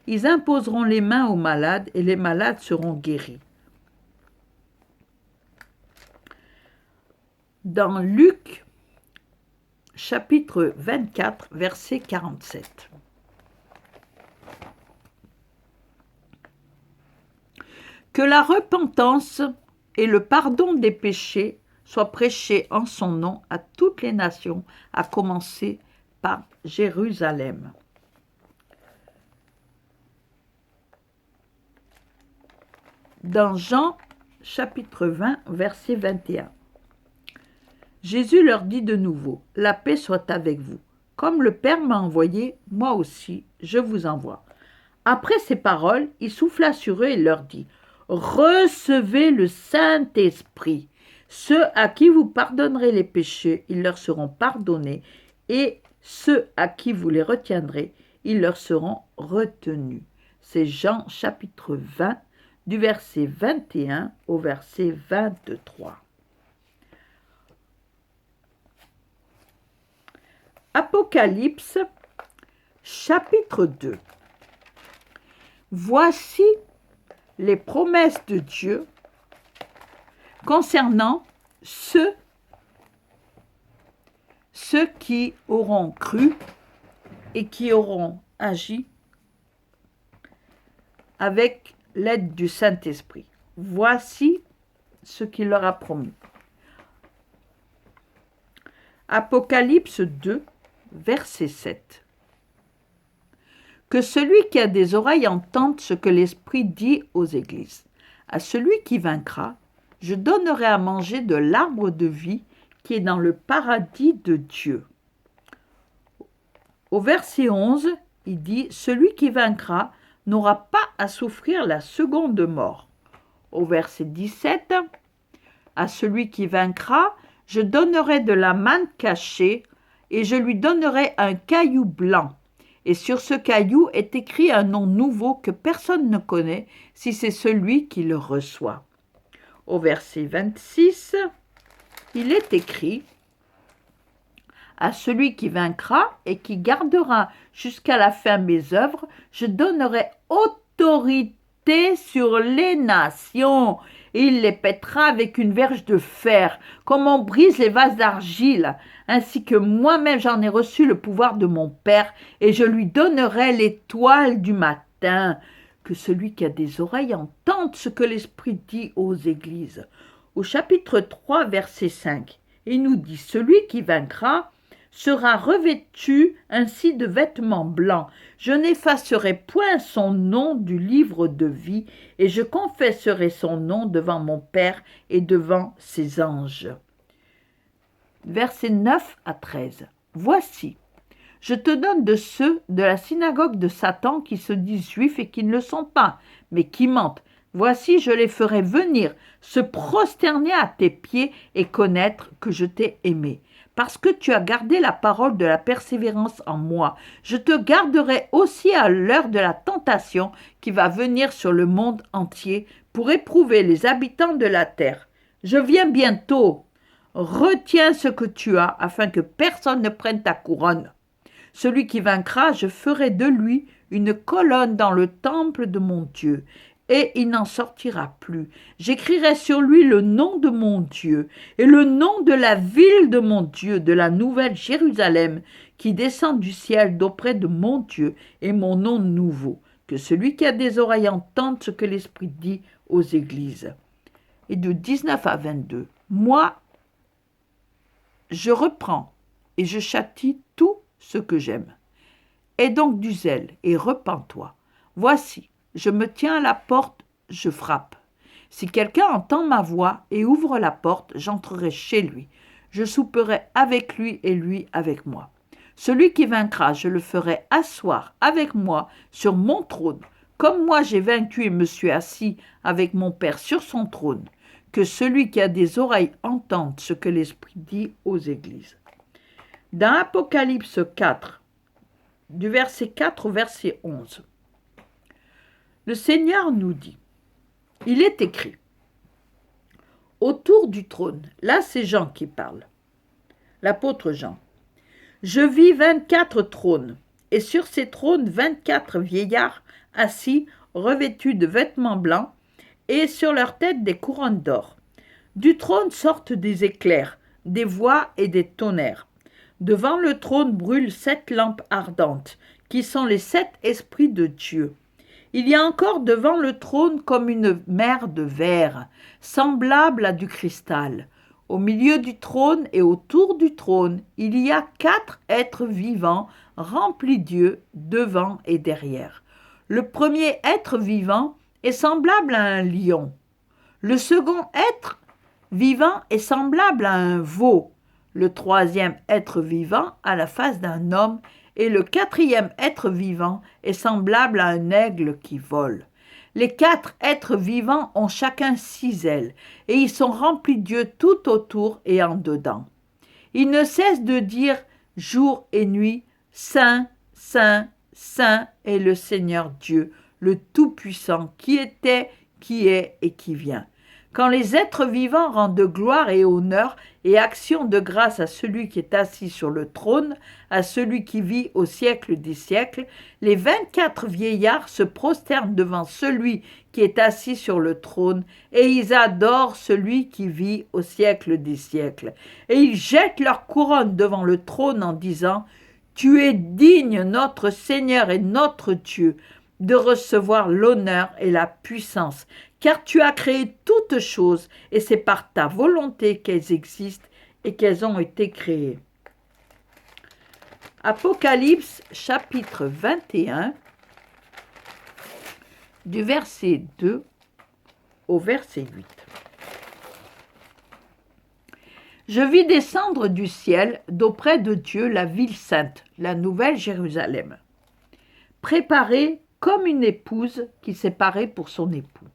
Ils imposeront les mains aux malades et les malades seront guéris. Dans Luc, chapitre 24, verset 47. Que la repentance et le pardon des péchés soient prêchés en son nom à toutes les nations, à commencer par Jérusalem. Dans Jean, chapitre 20, verset 21. Jésus leur dit de nouveau, « La paix soit avec vous. Comme le Père m'a envoyé, moi aussi, je vous envoie. » Après ces paroles, il souffla sur eux et leur dit, « Recevez le Saint-Esprit. Ceux à qui vous pardonnerez les péchés, ils leur seront pardonnés, et ceux à qui vous les retiendrez, ils leur seront retenus. » C'est Jean chapitre 20, du verset 21 au verset 23. Apocalypse, chapitre 2. Voici les promesses de Dieu concernant ceux qui auront cru et qui auront agi avec l'aide du Saint-Esprit. Voici ce qu'il leur a promis. Apocalypse 2, verset 7. Que celui qui a des oreilles entende ce que l'Esprit dit aux églises. À celui qui vaincra, je donnerai à manger de l'arbre de vie qui est dans le paradis de Dieu. Au verset 11, il dit « Celui qui vaincra n'aura pas à souffrir la seconde mort. Au verset 17, à celui qui vaincra, je donnerai de la manne cachée et je lui donnerai un caillou blanc. Et sur ce caillou est écrit un nom nouveau que personne ne connaît si c'est celui qui le reçoit. Au verset 26, il est écrit « À celui qui vaincra et qui gardera jusqu'à la fin mes œuvres, je donnerai autorité sur les nations. Et il les pètera avec une verge de fer, comme on brise les vases d'argile, ainsi que moi-même j'en ai reçu le pouvoir de mon Père, et je lui donnerai l'étoile du matin. Que celui qui a des oreilles entende ce que l'Esprit dit aux églises. » Au chapitre 3, verset 5, il nous dit « Celui qui vaincra sera revêtu ainsi de vêtements blancs. Je n'effacerai point son nom du livre de vie, et je confesserai son nom devant mon Père et devant ses anges. » Versets 9 à 13. Voici, je te donne de ceux de la synagogue de Satan qui se disent juifs et qui ne le sont pas, mais qui mentent. Voici, je les ferai venir, se prosterner à tes pieds et connaître que je t'ai aimé. Parce que tu as gardé la parole de la persévérance en moi, je te garderai aussi à l'heure de la tentation qui va venir sur le monde entier pour éprouver les habitants de la terre. Je viens bientôt. Retiens ce que tu as afin que personne ne prenne ta couronne. Celui qui vaincra, je ferai de lui une colonne dans le temple de mon Dieu, et il n'en sortira plus. J'écrirai sur lui le nom de mon Dieu et le nom de la ville de mon Dieu, de la nouvelle Jérusalem, qui descend du ciel d'auprès de mon Dieu, et mon nom nouveau. Que celui qui a des oreilles entende ce que l'Esprit dit aux églises. Et de 19 à 22, moi, je reprends et je châtie tout ce que j'aime. Aie donc du zèle et repens-toi. Voici, je me tiens à la porte, je frappe. Si quelqu'un entend ma voix et ouvre la porte, j'entrerai chez lui. Je souperai avec lui et lui avec moi. Celui qui vaincra, je le ferai asseoir avec moi sur mon trône, comme moi j'ai vaincu et me suis assis avec mon Père sur son trône. Que celui qui a des oreilles entende ce que l'Esprit dit aux églises. Dans Apocalypse 4, du verset 4 au verset 11, le Seigneur nous dit, il est écrit, autour du trône, là c'est Jean qui parle, l'apôtre Jean, je vis 24 trônes, et sur ces trônes 24 vieillards assis, revêtus de vêtements blancs, et sur leurs têtes des couronnes d'or. Du trône sortent des éclairs, des voix et des tonnerres. Devant le trône brûlent 7 lampes ardentes, qui sont les 7 esprits de Dieu. Il y a encore devant le trône comme une mer de verre, semblable à du cristal. Au milieu du trône et autour du trône, il y a 4 êtres vivants remplis d'yeux devant et derrière. Le premier être vivant est semblable à un lion. Le second être vivant est semblable à un veau. Le troisième être vivant a la face d'un homme, et le quatrième être vivant est semblable à un aigle qui vole. Les 4 êtres vivants ont chacun 6 ailes, et ils sont remplis d'yeux tout autour et en dedans. Ils ne cessent de dire jour et nuit, Saint, Saint, Saint est le Seigneur Dieu, le Tout-Puissant, qui était, qui est et qui vient. Quand les êtres vivants rendent gloire et honneur et action de grâce à celui qui est assis sur le trône, à celui qui vit au siècle des siècles, les 24 vieillards se prosternent devant celui qui est assis sur le trône, et ils adorent celui qui vit au siècle des siècles. Et ils jettent leur couronne devant le trône en disant « Tu es digne, notre Seigneur et notre Dieu, de recevoir l'honneur et la puissance, car tu as créé toutes choses, et c'est par ta volonté qu'elles existent et qu'elles ont été créées. » Apocalypse chapitre 21, du verset 2 au verset 8. Je vis descendre du ciel, d'auprès de Dieu, la ville sainte, la nouvelle Jérusalem, préparée comme une épouse qui s'est parée pour son époux.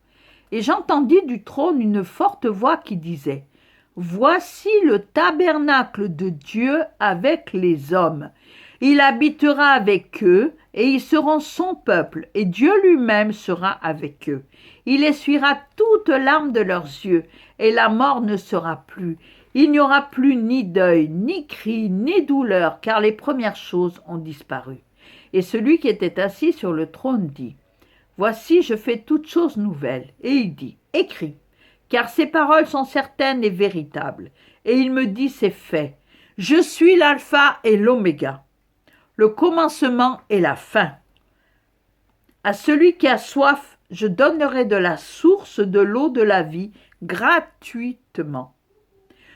Et j'entendis du trône une forte voix qui disait « Voici le tabernacle de Dieu avec les hommes. Il habitera avec eux, et ils seront son peuple, et Dieu lui-même sera avec eux. Il essuiera toute larme de leurs yeux, et la mort ne sera plus. Il n'y aura plus ni deuil, ni cri, ni douleur, car les premières choses ont disparu. » Et celui qui était assis sur le trône dit « Voici, je fais toutes choses nouvelles. » Et il dit « Écris, car ces paroles sont certaines et véritables. » Et il me dit « C'est fait. Je suis l'alpha et l'oméga, le commencement et la fin. À celui qui a soif, je donnerai de la source de l'eau de la vie gratuitement.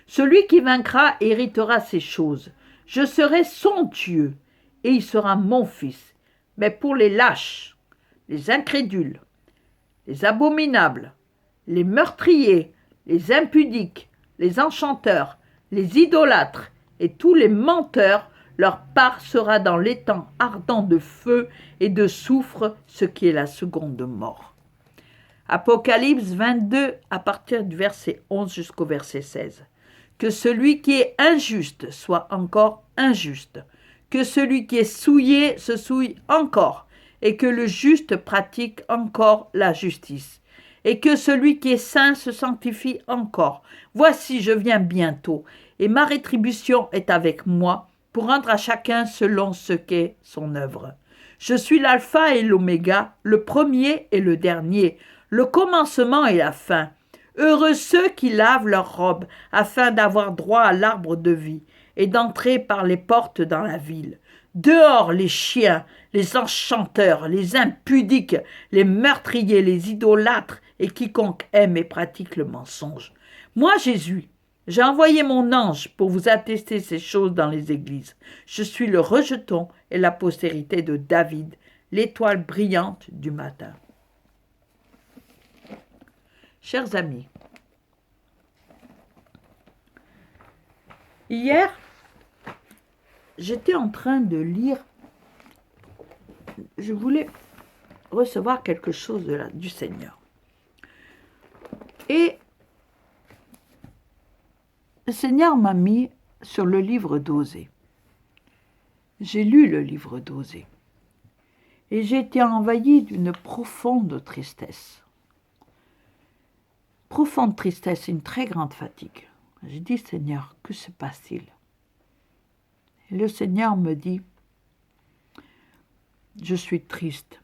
Celui qui vaincra héritera ces choses. Je serai son Dieu, et il sera mon fils. Mais pour les lâches, les incrédules, les abominables, les meurtriers, les impudiques, les enchanteurs, les idolâtres et tous les menteurs, leur part sera dans l'étang ardent de feu et de soufre, ce qui est la seconde mort. Apocalypse 22, à partir du verset 11 jusqu'au verset 16. Que celui qui est injuste soit encore injuste, que celui qui est souillé se souille encore, et que le juste pratique encore la justice, et que celui qui est saint se sanctifie encore. Voici, je viens bientôt, et ma rétribution est avec moi, pour rendre à chacun selon ce qu'est son œuvre. Je suis l'alpha et l'oméga, le premier et le dernier, le commencement et la fin. Heureux ceux qui lavent leurs robes, afin d'avoir droit à l'arbre de vie, et d'entrer par les portes dans la ville. Dehors les chiens, les enchanteurs, les impudiques, les meurtriers, les idolâtres, et quiconque aime et pratique le mensonge. Moi, Jésus, j'ai envoyé mon ange pour vous attester ces choses dans les églises. Je suis le rejeton et la postérité de David, l'étoile brillante du matin. Chers amis, hier, j'étais en train de lire, je voulais recevoir quelque chose du Seigneur. Et le Seigneur m'a mis sur le livre d'Osée. J'ai lu le livre d'Osée et j'ai été envahie d'une profonde tristesse. Profonde tristesse, une très grande fatigue. J'ai dit, Seigneur, que se passe-t-il? Et le Seigneur me dit, je suis triste.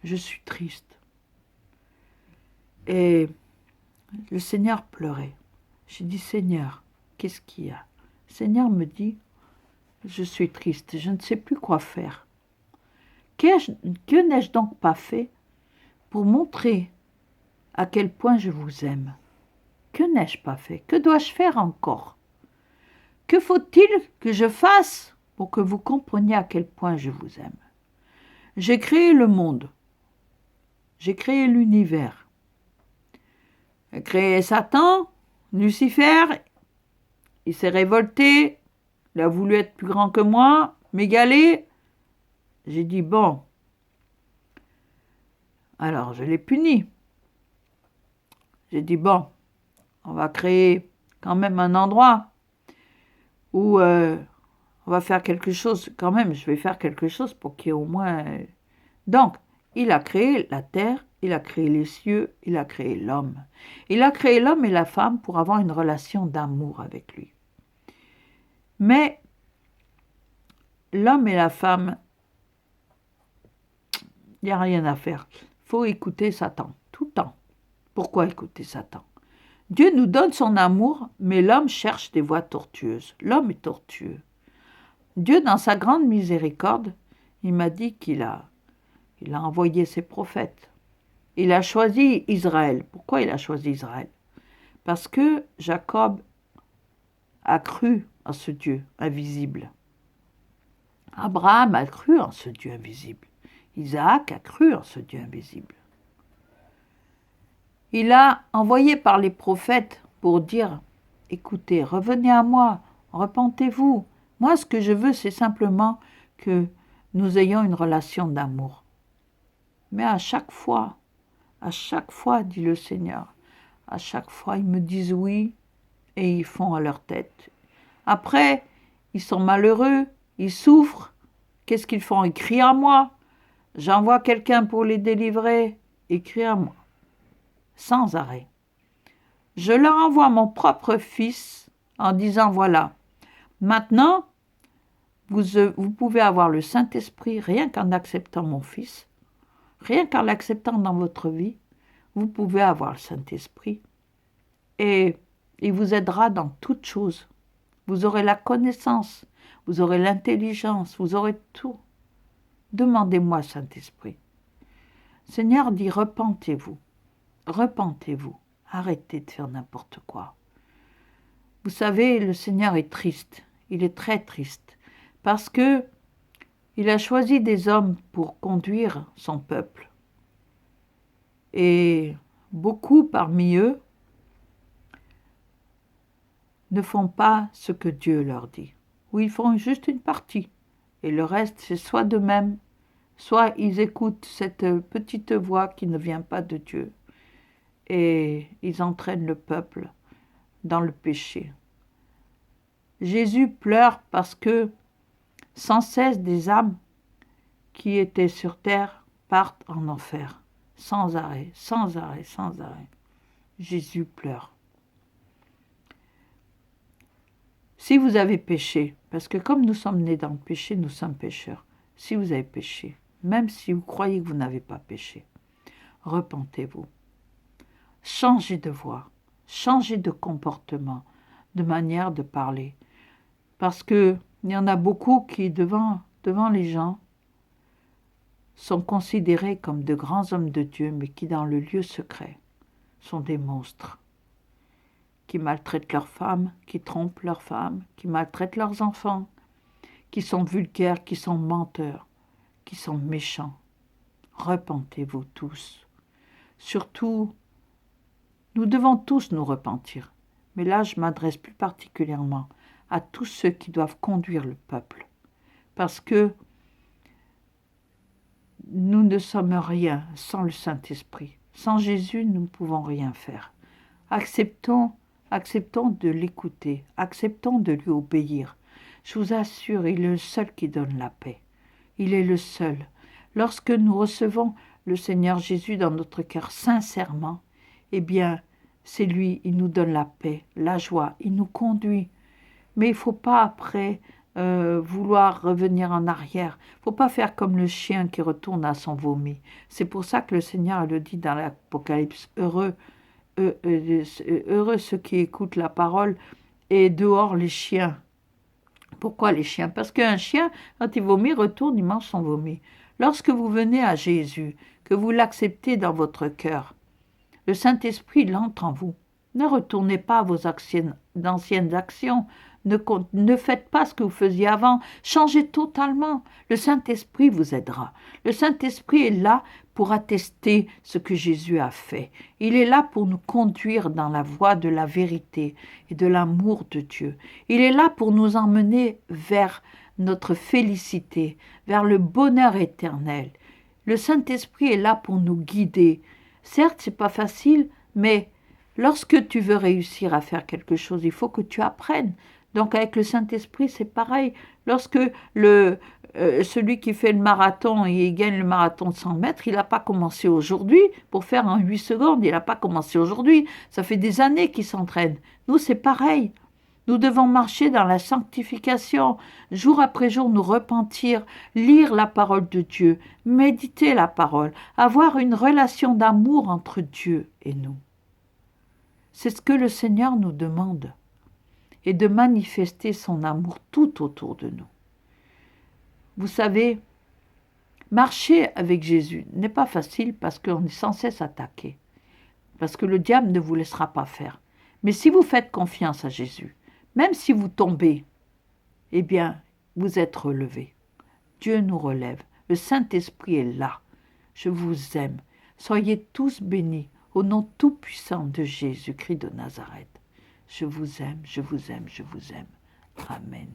Je suis triste. Et le Seigneur pleurait. J'ai dit, Seigneur, qu'est-ce qu'il y a? Le Seigneur me dit, je suis triste, je ne sais plus quoi faire. Que n'ai-je donc pas fait pour montrer à quel point je vous aime? Que n'ai-je pas fait? Que dois-je faire encore? Que faut-il que je fasse pour que vous compreniez à quel point je vous aime? J'ai créé le monde. J'ai créé l'univers. J'ai créé Satan, Lucifer. Il s'est révolté. Il a voulu être plus grand que moi, m'égaler. J'ai dit, bon. Alors, je l'ai puni. J'ai dit, bon, on va créer quand même un endroit où on va faire quelque chose. Quand même, je vais faire quelque chose pour qu'il y ait au moins... Donc, il a créé la terre, il a créé les cieux, il a créé l'homme. Il a créé l'homme et la femme pour avoir une relation d'amour avec lui. Mais l'homme et la femme, il n'y a rien à faire. Il faut écouter Satan, tout le temps. Pourquoi écouter Satan? Dieu nous donne son amour, mais l'homme cherche des voies tortueuses. L'homme est tortueux. Dieu, dans sa grande miséricorde, il m'a dit qu'il a envoyé ses prophètes. Il a choisi Israël. Pourquoi il a choisi Israël? Parce que Jacob a cru en ce Dieu invisible. Abraham a cru en ce Dieu invisible. Isaac a cru en ce Dieu invisible. Il a envoyé par les prophètes pour dire, écoutez, revenez à moi, repentez-vous. Moi, ce que je veux, c'est simplement que nous ayons une relation d'amour. Mais à chaque fois, dit le Seigneur, à chaque fois, ils me disent oui et ils font à leur tête. Après, ils sont malheureux, ils souffrent. Qu'est-ce qu'ils font? Ils crient à moi. J'envoie quelqu'un pour les délivrer. Ils crient à moi, sans arrêt. Je leur envoie mon propre fils en disant, voilà, maintenant, vous pouvez avoir le Saint-Esprit rien qu'en acceptant mon fils, rien qu'en l'acceptant dans votre vie, vous pouvez avoir le Saint-Esprit. Et il vous aidera dans toutes choses. Vous aurez la connaissance, vous aurez l'intelligence, vous aurez tout. Demandez-moi, Saint-Esprit. Seigneur dit, repentez-vous, arrêtez de faire n'importe quoi. Vous savez, le Seigneur est triste, il est très triste, parce que il a choisi des hommes pour conduire son peuple. Et beaucoup parmi eux ne font pas ce que Dieu leur dit. Ou ils font juste une partie. Et le reste, c'est soit d'eux-mêmes, soit ils écoutent cette petite voix qui ne vient pas de Dieu. Et ils entraînent le peuple dans le péché. Jésus pleure parce que sans cesse des âmes qui étaient sur terre partent en enfer. Sans arrêt, sans arrêt, sans arrêt. Jésus pleure. Si vous avez péché, parce que comme nous sommes nés dans le péché, nous sommes pécheurs. Si vous avez péché, même si vous croyez que vous n'avez pas péché, repentez-vous. Changez de voix, changez de comportement, de manière de parler. Parce qu'il y en a beaucoup qui, devant les gens, sont considérés comme de grands hommes de Dieu, mais qui, dans le lieu secret, sont des monstres, qui maltraitent leurs femmes, qui trompent leurs femmes, qui maltraitent leurs enfants, qui sont vulgaires, qui sont menteurs, qui sont méchants. Repentez-vous tous. Surtout, nous devons tous nous repentir. Mais là, je m'adresse plus particulièrement à tous ceux qui doivent conduire le peuple. Parce que nous ne sommes rien sans le Saint-Esprit. Sans Jésus, nous ne pouvons rien faire. Acceptons de l'écouter, acceptons de lui obéir. Je vous assure, il est le seul qui donne la paix. Il est le seul. Lorsque nous recevons le Seigneur Jésus dans notre cœur sincèrement, eh bien, c'est lui, il nous donne la paix, la joie, il nous conduit. Mais il ne faut pas après vouloir revenir en arrière. Il ne faut pas faire comme le chien qui retourne à son vomi. C'est pour ça que le Seigneur le dit dans l'Apocalypse, heureux ceux qui écoutent la parole et dehors les chiens. Pourquoi les chiens? Parce qu'un chien, quand il vomit, retourne, il mange son vomi. Lorsque vous venez à Jésus, que vous l'acceptez dans votre cœur, le Saint-Esprit l'entre en vous. Ne retournez pas à vos anciennes actions. Ne faites pas ce que vous faisiez avant. Changez totalement. Le Saint-Esprit vous aidera. Le Saint-Esprit est là pour attester ce que Jésus a fait. Il est là pour nous conduire dans la voie de la vérité et de l'amour de Dieu. Il est là pour nous emmener vers notre félicité, vers le bonheur éternel. Le Saint-Esprit est là pour nous guider. Certes, c'est pas facile, mais lorsque tu veux réussir à faire quelque chose, il faut que tu apprennes. Donc avec le Saint-Esprit, c'est pareil. Lorsque celui qui fait le marathon et il gagne le marathon de 100 mètres, il n'a pas commencé aujourd'hui pour faire en 8 secondes. Il n'a pas commencé aujourd'hui. Ça fait des années qu'il s'entraîne. Nous, c'est pareil. Nous devons marcher dans la sanctification, jour après jour nous repentir, lire la parole de Dieu, méditer la parole, avoir une relation d'amour entre Dieu et nous. C'est ce que le Seigneur nous demande, et de manifester son amour tout autour de nous. Vous savez, marcher avec Jésus n'est pas facile parce qu'on est sans cesse attaqué, parce que le diable ne vous laissera pas faire. Mais si vous faites confiance à Jésus, même si vous tombez, eh bien, vous êtes relevé. Dieu nous relève. Le Saint-Esprit est là. Je vous aime. Soyez tous bénis au nom tout-puissant de Jésus-Christ de Nazareth. Je vous aime, je vous aime, je vous aime. Amen.